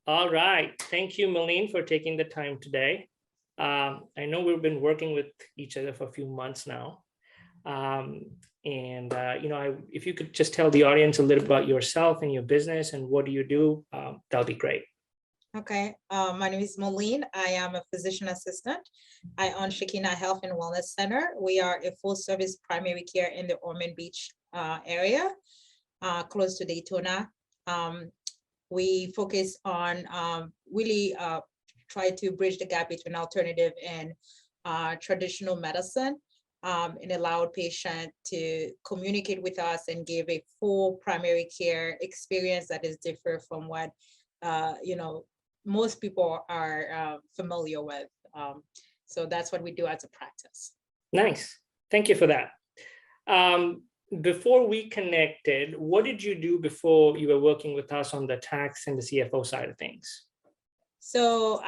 All right. Thank you, Moline, for taking the time today. I know we've been working with each other for a few months now. If you could just tell the audience a little about yourself and your business and what do you do, that'll be great. Okay, my name is Moline. I am a physician assistant. I own Shekinah Health and Wellness Center. We are a full service primary care in the Ormond Beach area, close to Daytona. We focus on really try to bridge the gap between alternative and traditional medicine and allow patient to communicate with us and give a full primary care experience that is different from what most people are familiar with. So that's what we do as a practice. Nice. Thank you for that. Before we connected, what did you do before you were working with us on the tax and the CFO side of things? So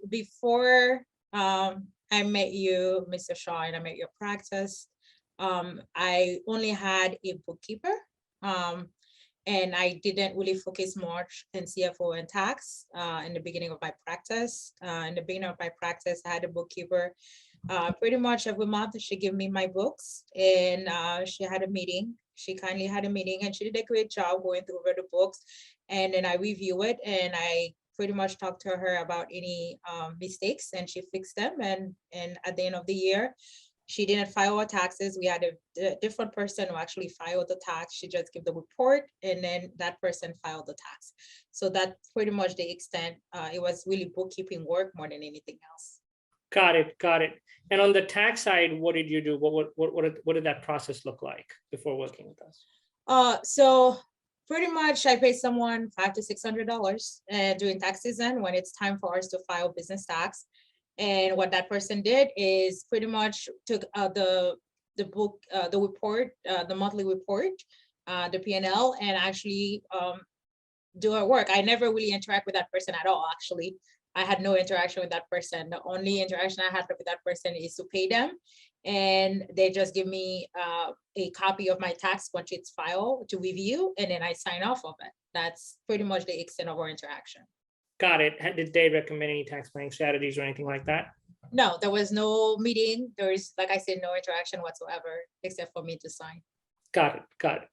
before I met you, Mr. Shaw, and I met your practice, I only had a bookkeeper. And I didn't really focus much in CFO and tax in the beginning of my practice. In the beginning of my practice, I had a bookkeeper. Pretty much every month, she gave me my books, and she had a meeting. She kindly had a meeting, and she did a great job going through the books. And then I review it, and I pretty much talked to her about any mistakes, and she fixed them. And at the end of the year, she didn't file her taxes. We had a different person who actually filed the tax. She just gave the report, and then that person filed the tax. So that's pretty much the extent. It was really bookkeeping work more than anything else. Got it. Got it. And on the tax side, what did you do? What did that process look like before working with us? So pretty much I pay someone $500 to $600 during tax season when it's time for us to file business tax. And what that person did is pretty much took the report, the monthly report, the P&L, and actually do her work. I never really interact with that person at all. Actually, I had no interaction with that person. The only interaction I had with that person is to pay them, and they just give me a copy of my tax once it's filed to review, and then I sign off of it. That's pretty much the extent of our interaction. Got it. Did they recommend any tax planning strategies or anything like that? No, there was no meeting. There is, like I said, no interaction whatsoever, except for me to sign. Got it. Got it.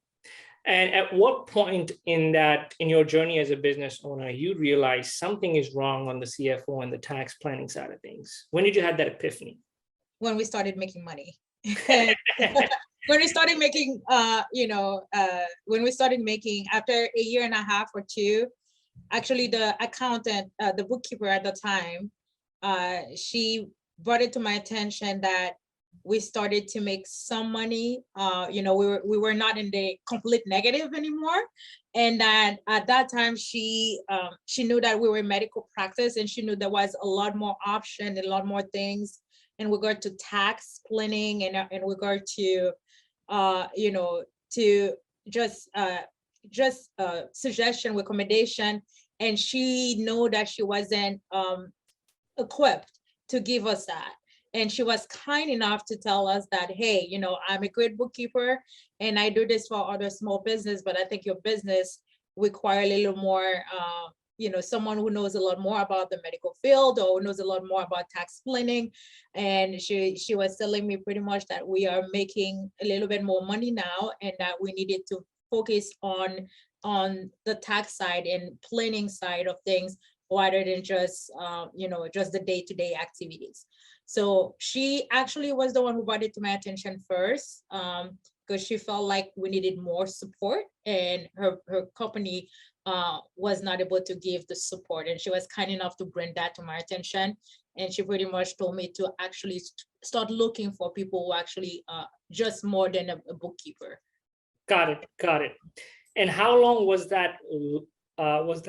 And at what point in your journey as a business owner, you realize something is wrong on the CFO and the tax planning side of things? When did you have that epiphany? When we started making money. When we started making, when we started making, after a year and a half or two, actually the accountant, the bookkeeper at the time, she brought it to my attention that we started to make some money. We were not in the complete negative anymore. And that at that time, she knew that we were in medical practice, and she knew there was a lot more option, a lot more things in regard to tax planning and in regard to, to just suggestion, recommendation. And she knew that she wasn't equipped to give us that. And she was kind enough to tell us that, hey, I'm a great bookkeeper and I do this for other small business, but I think your business require a little more, someone who knows a lot more about the medical field or knows a lot more about tax planning. And she was telling me pretty much that we are making a little bit more money now, and that we needed to focus on the tax side and planning side of things, rather than just just the day-to-day activities. So she actually was the one who brought it to my attention first, because she felt like we needed more support, and her company was not able to give the support. And she was kind enough to bring that to my attention. And she pretty much told me to actually start looking for people who actually just more than a bookkeeper. Got it. Got it. And how long was that was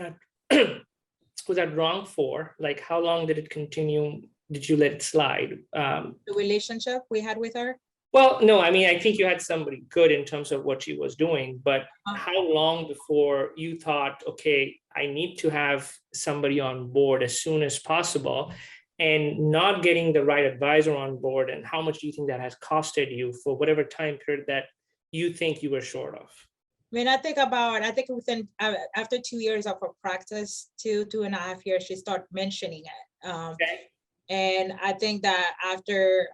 that wrong for? Like, how long did it continue? Did you let it slide? The relationship we had with her? Well, no, I mean, I think you had somebody good in terms of what she was doing, but how long before you thought, okay, I need to have somebody on board as soon as possible, and not getting the right advisor on board? And how much do you think that has costed you for whatever time period that you think you were short of? When I think within, after 2 years of her practice, 2.5 years, she started mentioning it. Okay. And I think that after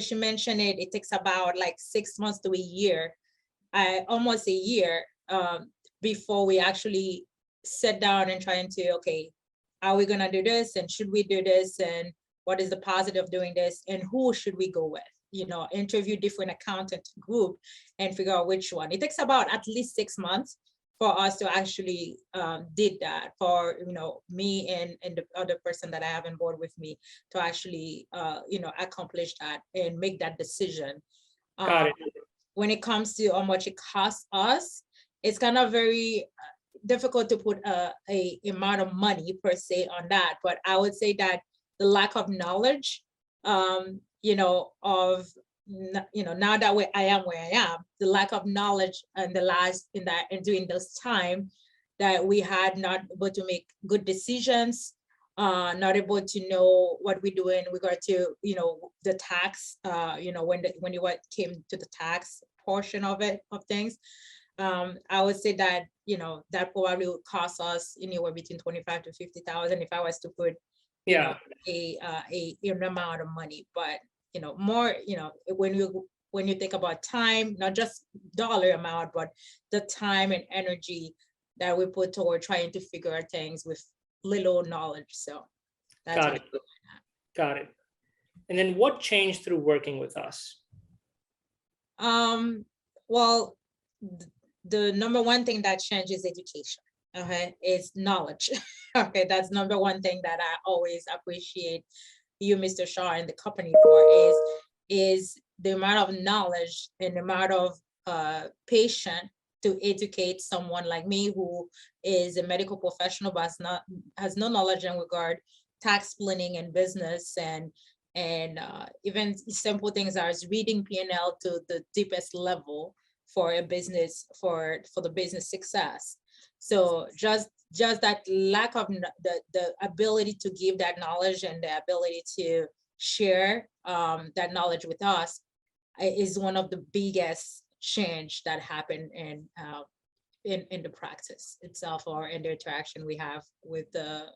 she mentioned it, it takes about like 6 months to a year, almost a year, before we actually sit down and trying to, okay, are we gonna do this, and should we do this, and what is the positive of doing this, and who should we go with? Interview different accountant group and figure out which one. It takes about at least 6 months for us to actually did that, for me and the other person that I have on board with me, to actually accomplish that and make that decision. Got Um, it. when it comes to how much it costs us, it's kind of very difficult to put a amount of money per se on that. But I would say that the lack of knowledge, of now that I am where I am, the lack of knowledge and during this time, that we had not able to make good decisions, not able to know what we do in regard to the tax, when you came to the tax portion of things. I would say that that probably would cost us anywhere between 25 to 50,000 if I was to put Yeah. an amount of money. But more, when you think about time, not just dollar amount, but the time and energy that we put toward trying to figure out things with little knowledge. So that's Got it. Got it. And then what changed through working with us? Well, the number one thing that changes education. Okay, is knowledge. Okay, that's number one thing that I always appreciate you, Mr. Shaw, and the company for is the amount of knowledge and the amount of patient to educate someone like me, who is a medical professional but has no knowledge in regard tax planning and business, and even simple things as reading P&L to the deepest level for a business, for the business success. So just that lack of the ability to give that knowledge and the ability to share that knowledge with us is one of the biggest change that happened in the practice itself, or in the interaction we have with the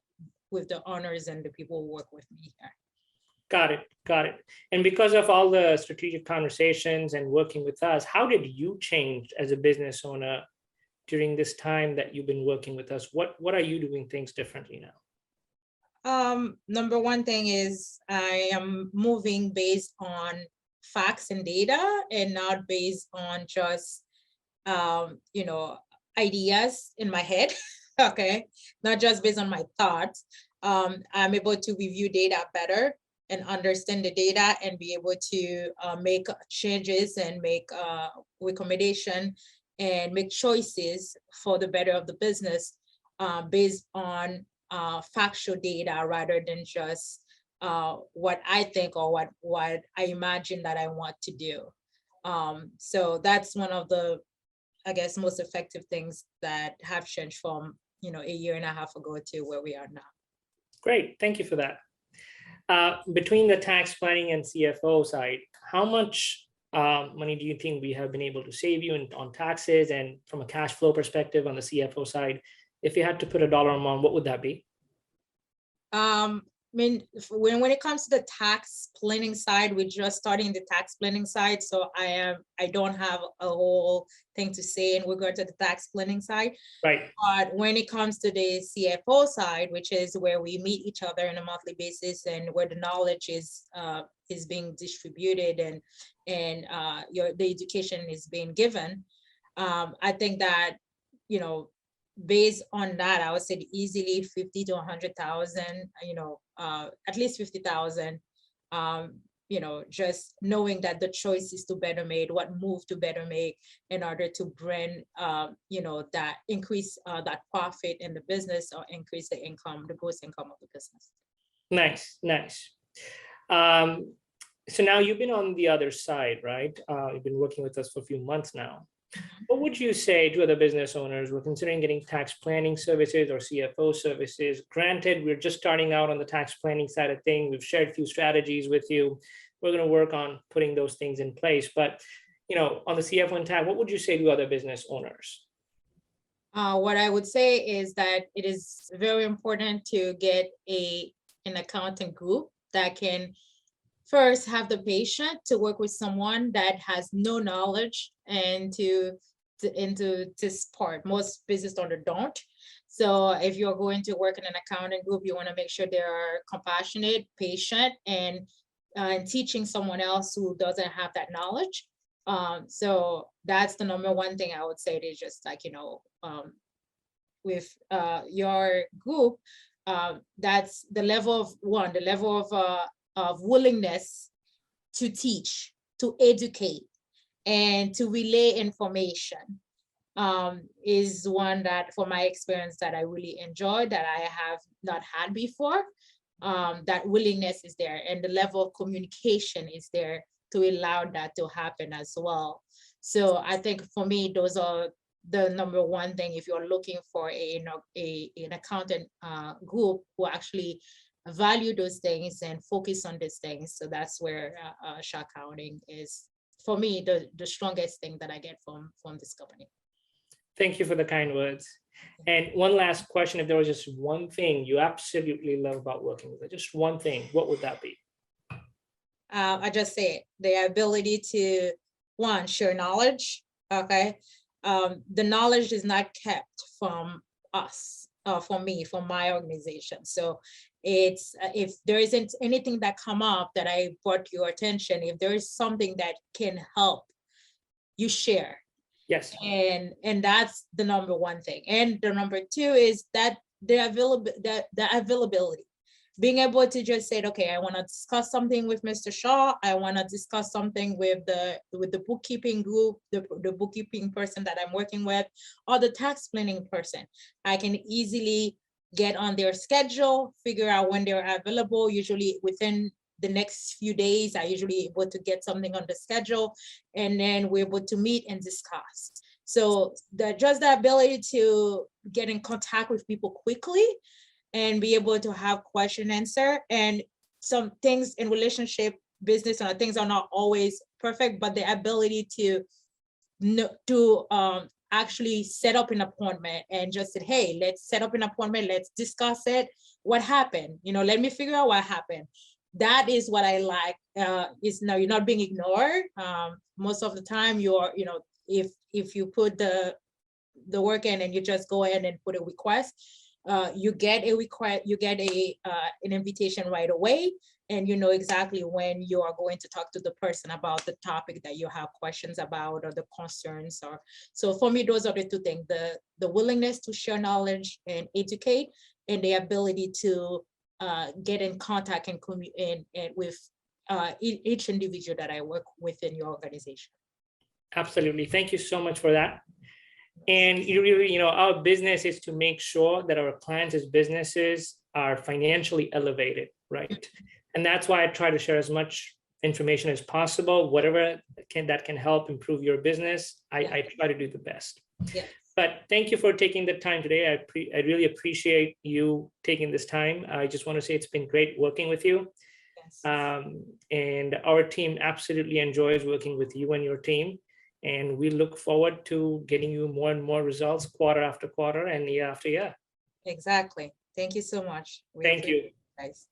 owners and the people who work with me here. Got it. Got it. And because of all the strategic conversations and working with us, how did you change as a business owner during this time that you've been working with us? What are you doing things differently now? Number one thing is I am moving based on facts and data, and not based on just ideas in my head. Okay, not just based on my thoughts. I'm able to review data better and understand the data, and be able to make changes and make recommendation and make choices for the better of the business, based on factual data, rather than just what I think or what I imagine that I want to do. So that's one of the, I guess, most effective things that have changed from a year and a half ago to where we are now. Great, thank you for that. Between the tax planning and CFO side, how much money do you think we have been able to save you on taxes, and from a cash flow perspective on the CFO side? If you had to put a dollar amount, what would that be? I mean, when it comes to the tax planning side, we're just starting the tax planning side. So I don't have a whole thing to say in regard to the tax planning side. Right. But when it comes to the CFO side, which is where we meet each other on a monthly basis, and where the knowledge is being distributed, and the education is being given, I think that, based on that, I would say easily 50 to 100,000, at least 50,000, just knowing that the choice is to better made, what move to better make in order to bring, that increase that profit in the business, or increase the income, the gross income of the business. Nice, nice. So now you've been on the other side, right? You've been working with us for a few months now. What would you say to other business owners who are considering getting tax planning services or CFO services? Granted, we're just starting out on the tax planning side of things. We've shared a few strategies with you. We're going to work on putting those things in place. But on the CFO and tab, what would you say to other business owners? What I would say is that it is very important to get an accounting group that can first have the patient to work with someone that has no knowledge and into this part. Most business owners don't. So if you're going to work in an accounting group, you want to make sure they are compassionate, patient, and teaching someone else who doesn't have that knowledge. So that's the number one thing I would say. Is just like, with your group, that's the level of willingness to teach, to educate, and to relay information is one that, for my experience, that I really enjoyed, that I have not had before. That willingness is there, and the level of communication is there to allow that to happen as well. So I think for me, those are the number one thing if you're looking for an accountant group who actually value those things and focus on these things. So that's where Shaw Accounting is, for me, the strongest thing that I get from this company. Thank you for the kind words. And one last question, if there was just one thing you absolutely love about working with it, just one thing, what would that be? I just say the ability to, one, share knowledge, okay? The knowledge is not kept from us, from me, from my organization. So it's, if there isn't anything that come up that I brought to your attention, if there is something that can help, you share. Yes. And that's the number one thing. And the number two is that the availability. Being able to just say, okay, I want to discuss something with Mr. Shaw. I want to discuss something with the bookkeeping group, the bookkeeping person that I'm working with, or the tax planning person. I can easily get on their schedule, figure out when they're available. Usually within the next few days, I usually able to get something on the schedule, and then we're able to meet and discuss. So just the ability to get in contact with people quickly and be able to have question answer. And some things in relationship business and things are not always perfect, but the ability to actually set up an appointment and just said, hey, let's set up an appointment, let's discuss it. What happened? Let me figure out what happened. That is what I like. Is now you're not being ignored. Most of the time you're, if you put the work in and you just go ahead and put a request, you get a request, you get an invitation right away, and you know exactly when you are going to talk to the person about the topic that you have questions about or the concerns. Or so for me, those are the two things: the willingness to share knowledge and educate, and the ability to get in contact and communicate with each individual that I work with in your organization. Absolutely. Thank you so much for that. And our business is to make sure that our clients' businesses are financially elevated, right? And that's why I try to share as much information as possible, whatever that can help improve your business. I try to do the best. Yeah. But thank you for taking the time today. I really appreciate you taking this time. I just want to say it's been great working with you. Yes. And our team absolutely enjoys working with you and your team. And we look forward to getting you more and more results quarter after quarter and year after year. Exactly. Thank you so much. Thank you. Guys.